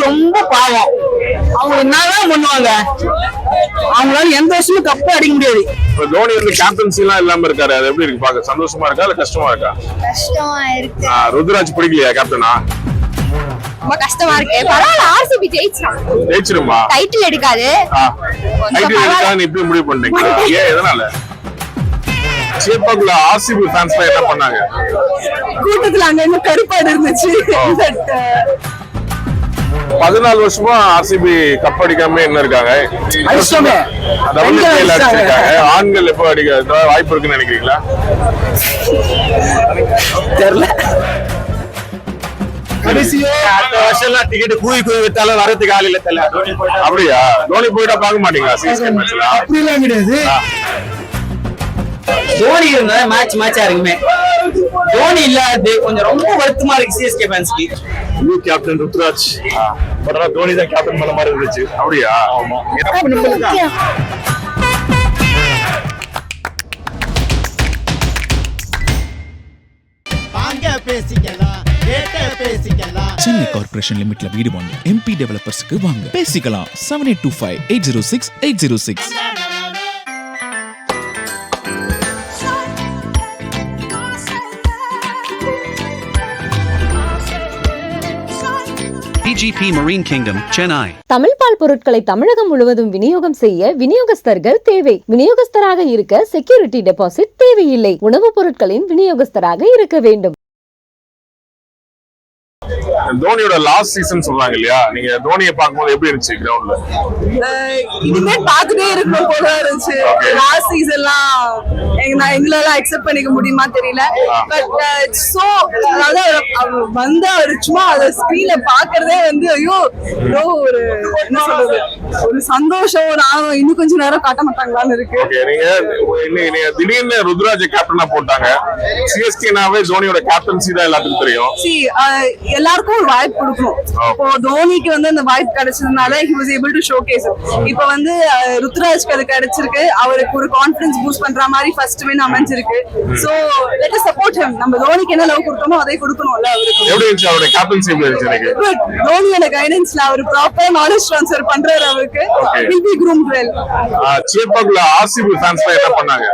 ரொம்ப பாவம். அவங்க என்னதான் பண்ணுவாங்க, அவங்களால எந்த வருஷமும் கப்பு அடிக்க முடியாது. தோனி வந்து கேப்டன்சி எல்லாம் இல்லாம இருக்காரு, அது எப்படி இருக்கு பாக்க? சந்தோஷமா இருக்கா இல்ல கஷ்டமா இருக்கா? கஷ்டமா இருக்கு. ருத்ராஜ் பிடிக்கலையா கேப்டனா? ரொம்ப கஷ்டமா இருக்கு. பரவாயில்ல, ஆர்சிபி ஜெயிச்சிருமா? டைட்டில் எடுக்காது. டைட்டில் எடுக்காதுன்னு இப்படி முடிவு பண்ணீங்களா? ஏன், எதனால? சேப்பாக்குள்ள ஆர்சிபி ஃபேன்ஸ் என்ன பண்ணாங்க? கூட்டத்துல அங்க இன்னும் கருப்பாடு இருந்துச்சு. 14 வருஷமா ஆர்சிபி கப் அடிக்காம என்ன இருக்காங்க? ஆண்கள் எப்போ அடிக்க வாய்ப்பு இருக்குன்னு நினைக்கிறீங்களா? தெரியல. அடுத்த வருஷம் எல்லாம் டிக்கெட் கூவி வித்தாலும் வரதுக்கு ஆள் இல்ல. அப்படியா? தோனி போயிட்டா பார்க்க மாட்டீங்களா சிஎஸ்கே மேட்ச்ல? அப்படிலாம் கிடையாது. தோனி இருந்தா மேட்சா இருக்குமே. தோனி இல்லாது கொஞ்சம் ரொம்ப வருத்தமா இருக்கு சிஎஸ்கே ஃபேன்ஸ்க்கு. நியூ கேப்டன் ருத்ராஜ், பட் ஆனா தோனி தான் கேப்டன் பண்ண மாதிரி இருந்துச்சு. அப்படியா? ஆமா. சென்னை கார்ப்பரேஷன் லிமிட்ல வீடு வாங்க எம்பி டெவலப்பர்ஸ்க்கு வாங்க பேசிக்கலாம். 7825-806-806. PGP Marine Kingdom, Chennai. Tamil பால் பொருட்களை தமிழகம் முழுவதும் விநியோகம் செய்ய விநியோகஸ்தர்கள் தேவை. விநியோகஸ்தராக இருக்க செக்யூரிட்டி டெபாசிட் தேவையில்லை. உணவுப் பொருட்களின் விநியோகஸ்தராக இருக்க வேண்டும். தோனியோட லாஸ்ட் சீசன் சொல்றாங்க இல்லையா, நீங்க தோனியை பார்க்கும்போது எப்படி இருந்துச்சு கிரவுண்ட்ல? இனிமே பார்த்துட்டே இருக்கணும் போல இருந்துச்சு. லாஸ்ட் சீசன்லாம் எங்களால அக்செப்ட் பண்ணிக்க முடியுமா தெரியல. பட் சோ அதாவது வந்து அவர் சும்மா அதை ஸ்கிரீன்ல பாக்குறதே வந்து ஐயோ ஒரு என்ன சொல்றது, ஒரு சந்தோஷம், ஒரு ஆர்வம். இன்னும் கொஞ்ச நேரம் காட்ட மாட்டாங்களான்னு இருக்கு. நீங்க திடீர்னு ருத்ராஜ் கேப்டனா போட்டாங்க. சிஎஸ்கேனாவே தோனியோட கேப்டன்சி தான் எல்லாத்துக்கும் தெரியும். எல்லாருக்கும் ஒரு வாய்ப்பு கொடுக்கணும். இப்போ தோனிக்கு வந்து அந்த வாய்ப்பு கிடைச்சதுனால he was able to showcase it. இப்போ வந்து ருத்ராஜ்க்கு அது கிடைச்சிருக்கு. அவருக்கு ஒரு கான்ஃபிடன்ஸ் பூஸ்ட் பண்ற மாதிரி ஃபர்ஸ்ட் வின் அமைஞ்சிருக்கு. So let us support him. நம்ம தோனிக்கு என்ன லவ் கொடுத்தோமோ அதை கொடுக்கணும்ல அவருக்கு. எப்படி இருந்துச்சு அவரோட கேப்டன்சி? எப்படி இருந்துச்சு? தோனியோட கைடன்ஸ்ல அவர் ப்ராப்பரா நாலேஜ் ட்ரான்ஸ்ஃபர் பண்றாரு. அவருக்கு will be groomed well. சேப்பாக்குள்ள ஆர்சிபி ஃபேன்ஸ் என்ன பண்ணாங்க?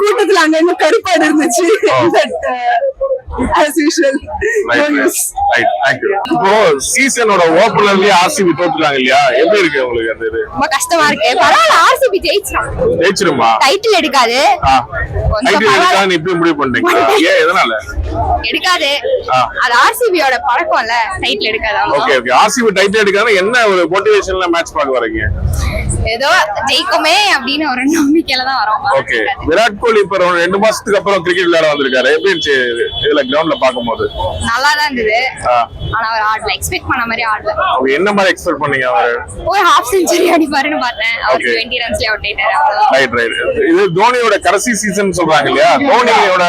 கூட்டத்துல அங்க இன்னும் கருப்பாடு இருந்துச்சு. as usual. Right, thank you. இப்போ சீசனோட ஓபனர்லயே ஆர்சிபி தோத்துறாங்க இல்லையா, எப்படி இருக்கு உங்களுக்கு அந்த இது? ரொம்ப கஷ்டமா இருக்கு. பரவாயில்ல, ஆர்சிபி ஜெயிச்சிருமா? டைட்டில் எடுக்காது. டைட்டில் எடுக்காதுன்னு இப்படி முடிவு பண்ணீங்களா? ஏன், எதனால? எடுக்காது. அது ஆர்சிபியோட பழக்கம்ல, டைட்டில் எடுக்காது. Okay okay. ஆர்சிபி டைட்டில் எடுக்காத என்ன ஒரு மோட்டிவேஷன்ல மேட்ச் பார்க்க வரீங்க? ஏதோ ஜெயிக்குமே அப்படின்னு ஒரு நம்பிக்கையில தான் வரோம். ஓகே. விராட் கோலி இப்ப 2 மாசத்துக்கு அப்புறம் கிரிக்கெட் விளையாட வந்திருக்காரு. எப்படி இருந்துச்சு இதுல கிரவுண்ட்ல பாக்கும்போது? நல்லா தான் இருந்தது. ஆனா அவர் ஆடல, எக்ஸ்பெக்ட் பண்ண மாதிரி ஆடல. அவங்க என்ன மாதிரி எக்ஸ்பெக்ட் பண்ணீங்க? அவர் ஒரு ஹாஃப் செஞ்சுரி அடிப்பாருன்னு பார்த்தேன். அவர் 20 ரன்ஸ்ல அவுட் ஆயிட்டாரு. Right right. இது தோனியோட கடைசி சீசன் சொல்றாங்க இல்லையா, தோனியோட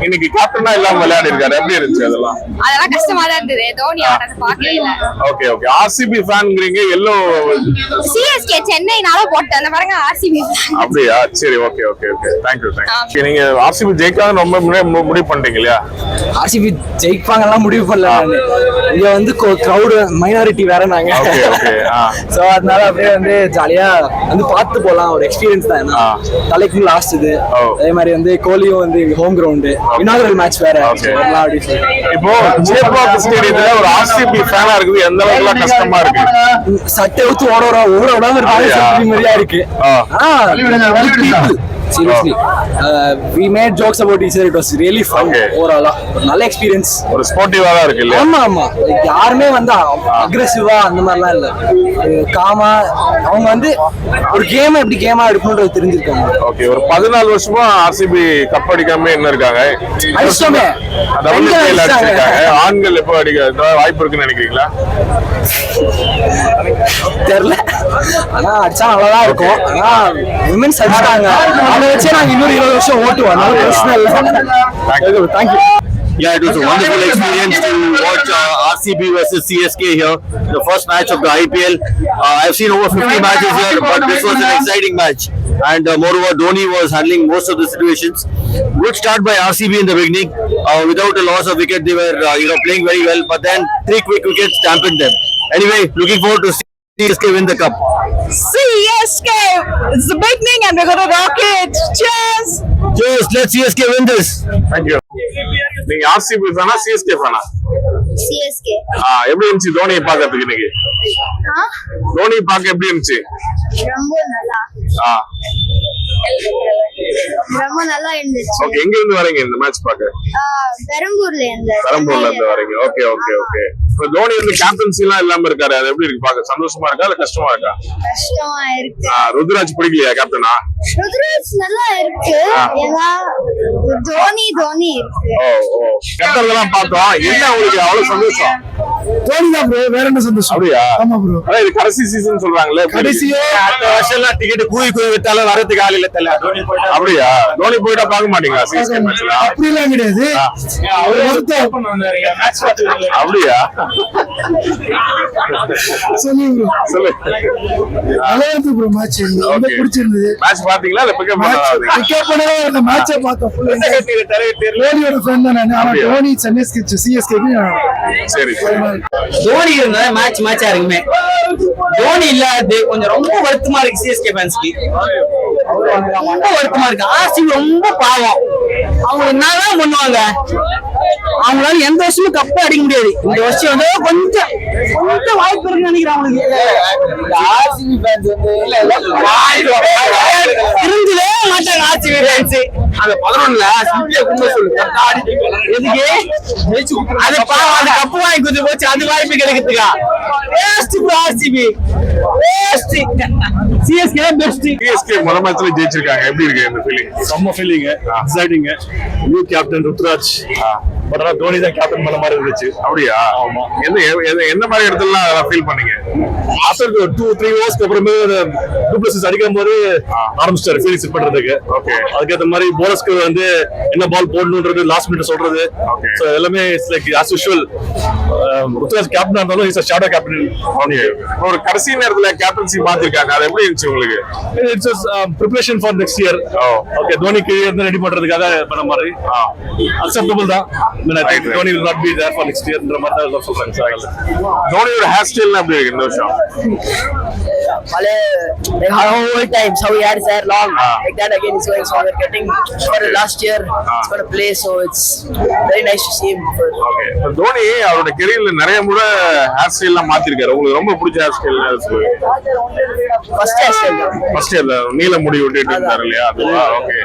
இன்னைக்கு கேப்டனா இல்லாம விளையாடி இருக்காரு. எப்படி இருந்துச்சு அதெல்லாம்? அதெல்லாம் கஷ்டமா தான் இருந்தது. தோனி ஆடுறது பார்க்கவே இல்ல. Okay okay. ஆர்சிபி ஃபேன்ங்கறீங்க, எல்லோ சிஎஸ்கே சென்னைனால போட்டு அந்த பாருங்க ஆர்சிபி. அப்படியா? சரி, okay okay okay. Thank you thank you. நீங்க ஆர்சிபி ஜெயிக்காத ரொம்ப முடிவு பண்ணிட்டீங்க இல்லையா? ஆர்சிபி ஜெயிப்பாங்கலாம் முடிவு பண்ணல. இங்க வந்து கிரவுட் மைனாரிட்டி வேற நாங்க. Okay okay. சோ அதனால அப்படியே வந்து ஜாலியா வந்து பார்த்து போலாம். ஒரு எக்ஸ்பீரியன்ஸ் தான். தலைக்கு லாஸ்ட் இது. அதே மாதிரி வந்து கோலியும் வந்து ஹோம் கிரவுண்ட் இனாகரல் மேட்ச் வேற. இப்போ சேப்பாக் ஸ்டேடியத்துல ஒரு ஆர்சிபி ஃபேனா இருக்குது, எந்த அளவுக்கு கஷ்டமா இருக்கு? சட்டை ஊத்து ஓட விடாம இருக்கு. Seriously, we made jokes about each other. It was really fun. Overall, நல்ல எக்ஸ்பீரியன்ஸ். ஒரு ஸ்போர்ட்டிவா தான் இருக்கு இல்ல? ஆமா ஆமா. யாருமே வந்து அக்ரெசிவா அந்த மாதிரிலாம் இல்ல. காமா அவங்க வந்து ஒரு கேம் எப்படி கேமா எடுக்கணும்ன்றது தெரிஞ்சிருக்காங்க. ஓகே. ஒரு 14 வருஷமா ஆர்சிபி கப் அடிக்காம என்ன இருக்காங்க? அடிச்சோமே. ஆண்கள் எப்போ அடிக்க வாய்ப்பு இருக்குன்னு நினைக்கிறீங்களா? தெரியல. ஆனா அடிச்சா நல்லாதான் இருக்கும். ஆனா விமென்ஸ் அடிச்சாங்க. அதை வச்சே நாங்க இன்னொரு 20 வருஷம் ஓட்டுவோம். Thank you. Yeah, it was a wonderful experience to watch RCB versus CSK here, the first match of the IPL. I've seen over 50 matches here, but this was an exciting match. And moreover, Dhoni was handling most of the situations. Good start by RCB in the beginning. Without a loss of wicket, they were playing very well. But then 3 quick wickets dampened them. Anyway, looking forward to see CSK win the cup. CSK, it's the beginning and we're gonna rock it. Cheers! Cheers, let CSK win this. Thank you. நீங்க RCB ஃபேனா CSK ஃபேனா? CSK எப்படி இருந்துச்சு தோனியை பார்க்கறதுக்கு இன்னைக்கு? தோனி பார்க்க எப்படி இருந்துச்சு? ரொம்ப நல்லா ஆ, ரொம்ப நல்லா இருந்துச்சு. ஓகே. எங்க இருந்து வரீங்க இந்த மேட்ச் பார்க்க? பெரம்பூர்ல இருந்து பெரம்பூர்ல இருந்து வரீங்க. Okay okay okay. இப்போ தோனி வந்து கேப்டன்சி எல்லாம் இல்லாம இருக்காரு, அது எப்படி இருக்கு பார்க்க? சந்தோஷமா இருக்கா இல்ல கஷ்டமா இருக்கா? கஷ்டமா இருக்கு. ருத்ராஜ் பிடிக்கலையா கேப்டனா? ருத்ராஜ் நல்லா இருக்கு. ஏன்னா தோனி இருக்கு. ஓ ஓ, கேப்டன்லாம் பார்த்தோம். என்ன உங்களுக்கு அவ்வளவு சந்தோஷம்? தோனி தான் ப்ரோ, வேற என்ன சந்தோஷம்? அப்படியா? ஆமா ப்ரோ. அதான் இது கடைசி சீசன் சொல்றாங்களே. கடைசியே அடுத்த வருஷம் எல்லாம் டிக்கெட் கூவி வித்தாலும் வரதுக்கு ஆள் இல்ல தெரியல. அப்படியா? தோனி போயிட்டா பார்க்க மாட்டீங்களா சிஎஸ்கே மேட்ச்ல? அப்படிலாம் கிடையாது. அவர் வருத்தம். அப்படியா? சொல்லுங்க ப்ரோ. சொல்லு. நல்லா இருந்து ப்ரோ மேட்ச். ரொம்ப Okay. பிடிச்சிருந்தது. மேட்ச் பாத்தீங்களா இல்ல பிக்கப் பண்ணாதீங்க? பிக்கப் பண்ணவே அந்த மேட்சை பார்த்தோம். தோனியோட ஃப்ரெண்ட் தான் நான். ஆனா அப்படியா? தோனி சென்னைக்கு சிஎஸ்கேக்கு சரி சரி. தோனி இருந்தா மேட்சா இருக்குமே. தோனி இல்லாது கொஞ்சம் ரொம்ப வருத்தமா இருக்கு சிஎஸ்கே ஃபேன்ஸ்க்கு. ரொம்ப வருத்தமா இருக்கு. ஆர்சிபி ரொம்ப பாவம். அவங்க என்னதான் பண்ணுவாங்க? அவங்களால எந்த வருஷமும் கப்பே அடிக்க முடியாது. இந்த வருஷம் வந்து கொஞ்சம் வாய்ப்பு இருக்குன்னு நினைக்கிறேன் அவங்களுக்கு. ஆர்சிபி ஃபேன்ஸ் வந்து திருந்தவே மாட்டாங்க. ஆர்சிபி ஃபேன்ஸ் அந்த 11ல சிம்பியா கும்ப சொல்லு எதுக்கு அது பாவம். அந்த கப்பு வாங்கி கொடுத்து போச்சு. அது வாய்ப்பு கிடைக்கிறதுக்கா? Waste bro. RCB waste. CSK best. CSK முத மேட்ச்ல ஜெயிச்சிருக்காங்க. எப்படி இருக்கு இந்த ஃபீலிங்? செம்ம feeling, exciting. New captain Ruturaj. But ஆனா தோனி தான் கேப்டன் பண்ண மாதிரி இருந்துச்சு. அப்படியா? ஆமா. என்ன மாதிரி இடத்துலலாம் ஃபீல் பண்ணீங்க? ஆஃப்டர் 2-3 ஹவர்ஸ்க்கு அப்புறமே டூப்ளசிஸ் அடிக்கும் போது ஆரம்பிச்சிட்டாரு ஃபீலிங் செட் பண்றதுக்கு. ஓகே. அதுக்கேற்ற மாதிரி போலர்ஸ்க்கு வந்து என்ன பால் போடணும்ன்றது லாஸ்ட் மினிட் சொல்றது. Okay. சோ எல்லாமே it's like as usual. Ruturaj captain இருந்தாலும் இஸ் ஷேடோ கேப்டன். ஒரு கடைசி நேரத்துல கேப்டன்சி மாத்திருக்காங்க, அது எப்படி இருந்துச்சு உங்களுக்கு? It's preparation for next year. Okay, Dhoni கீழே இருந்து ரெடி பண்றதுக்காக பண்ண மாதிரி அக்செப்டபிள் தான். I think Dhoni will not be there for next year ன்ற மாதிரி தான் சொல்றாங்க. தோனியோட ஹேர் ஸ்டைல் எப்படி இருக்கு இந்த வருஷம்? whole times how he had his hair long like that again is going, so we're getting for the last year it's going to play, so it's very nice to see him. Okay. Dhoni அவரோட கெரியர்ல நிறைய முறை hair ஸ்டைல்லாம் மாத்திருக்காரு. உங்களுக்கு ரொம்ப பிடிச்ச hair style first hairstyle first இயர்ல நீல முடி விட்டுட்டு இருந்தாரு இல்லையா? அதுவா? ஓகே.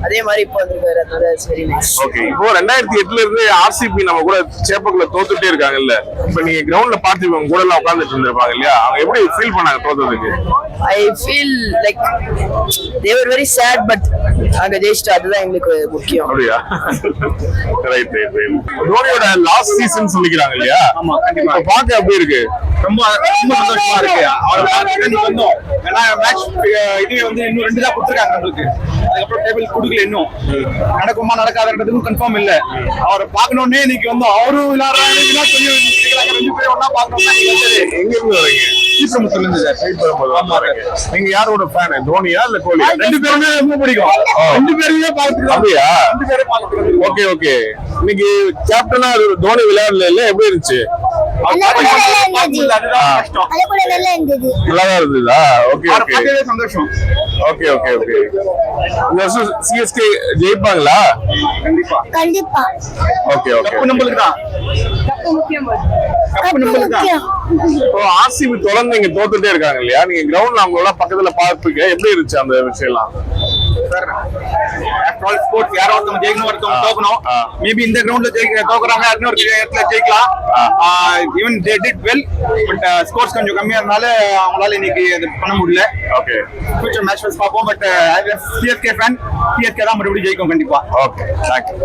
அதே மாதிரி இப்போ வந்திருக்காரு. அதனால it's very nice. ஓகே. இப்போ 2008ல இருந்து ஆர்சிபி நம்ம கூட சேப்பக்குள்ள தோத்துட்டே இருக்காங்கல்ல. இப்போ நீங்க கிரவுண்ட்ல பார்த்து உங்க கூட எல்லாம் உட்கார்ந்துட்டு இருந்திருப்பாங்க இல்லையா? அவங்க எப்படி ஃபீல் பண்ணாங்க தோத்ததுக்கு? I feel like they were very sad, but அங்க ஜெயிச்சிட்டு அதுதான் எங்களுக்கு முக்கியம். அப்படியா? Right right right. தோனியோட லாஸ்ட் சீசன் சொல்லிக்கிறாங்க இல்லையா? ஆமா, கண்டிப்பா. இப்போ பார்க்க எப்படி இருக்கு? ரொம்ப சந்தோஷமா இருக்கு. அவரை பார்த்து வந்தோம். ஏன்னா மேட்ச் இதுவே வந்து இன்னும் 2 தான் கொடுத்துருக்காங்க நம்மளுக்கு. அதுக்கப்புறம் டேபிள் கொடுக்கல. இன்னும் நடக்குமா நடக்காதுன்றதுக்கும் கன்ஃபார்ம் இல்ல. அவரை பார்க்கணும்னே இன்னைக்கு வந்து அவரும் விளையாடுறாங்கன்னா கொஞ்சம் 2 பேரும் ஒன்னா பார்க்கணும்னா எங்க இருந்து வரீங்க? சீக்கிரமுத்துல இருந்து சார். நீங்க யாரோட ஃபேன்? தோனியா இல்ல கோலியா? 2 பேருமே ரொம்ப பிடிக்கும். 2 பேருமே பார்த்துக்கலாம். அப்படியா? 2 பேரும் பார்த்துக்கலாம். Okay okay. இன்னைக்கு கேப்டனா தோனி விளையாடல இல்ல, எப்படி இருந்துச்சு? நல்லாதான் இருந்ததா? Okay okay. சந்தோஷம். Okay okay okay. இந்த வருஷம் சிஎஸ்கே ஜெயிப்பாங்களா? கண்டிப்பா ஓகே ஓகே. நம்மளுக்கு தான் இப்போ ஆர்சிபி தொடர்ந்து இங்க தோத்துட்டே இருக்காங்க இல்லையா? நீங்க கிரவுண்ட்ல அவங்களோட பக்கத்துல பார்ப்பீங்க, எப்படி இருந்துச்சு அந்த விஷயம் எல்லாம்? ஸ்போர்ட்ஸ் யாரோ ஒருத்தவங்க ஜெயிக்கணும், ஒருத்தவங்க தோக்கணும். மேபி இந்த கிரவுண்ட்ல தோக்குறாங்க, இன்னொரு இடத்துல ஜெயிக்கலாம். Even they did well, but scores கொஞ்சம் கம்மியா இருந்தால அவங்களால இன்னைக்கு அது பண்ண முடியல. ஓகே. ஃபியூச்சர் மேட்சஸ் பார்ப்போம். பட் சிஎஸ்கே ஃபேன், சிஎஸ்கே தான் மறுபடியும் ஜெயிக்கும் கண்டிப்பா. Okay, thank you.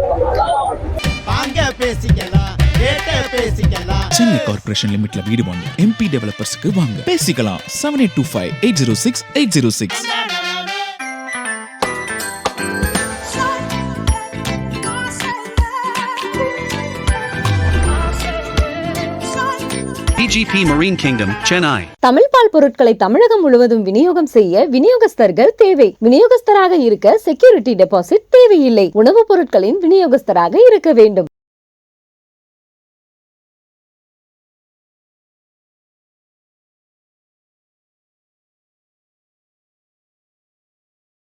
Chennai corporation லிமிட்ல வீடு வாங்க எம்பி டெவலப்பர்ஸ்க்கு வாங்க. பேசிக்கலாம் 7825-806-806. PGP Marine Kingdom, Chennai. Tamil பால் பொருட்களை தமிழகம் முழுவதும் விநியோகம் செய்ய விநியோகஸ்தர்கள் தேவை. விநியோகஸ்தராக இருக்க செக்யூரிட்டி டெபாசிட் தேவையில்லை. உணவுப் பொருட்களின் விநியோகஸ்தராக இருக்க வேண்டும்.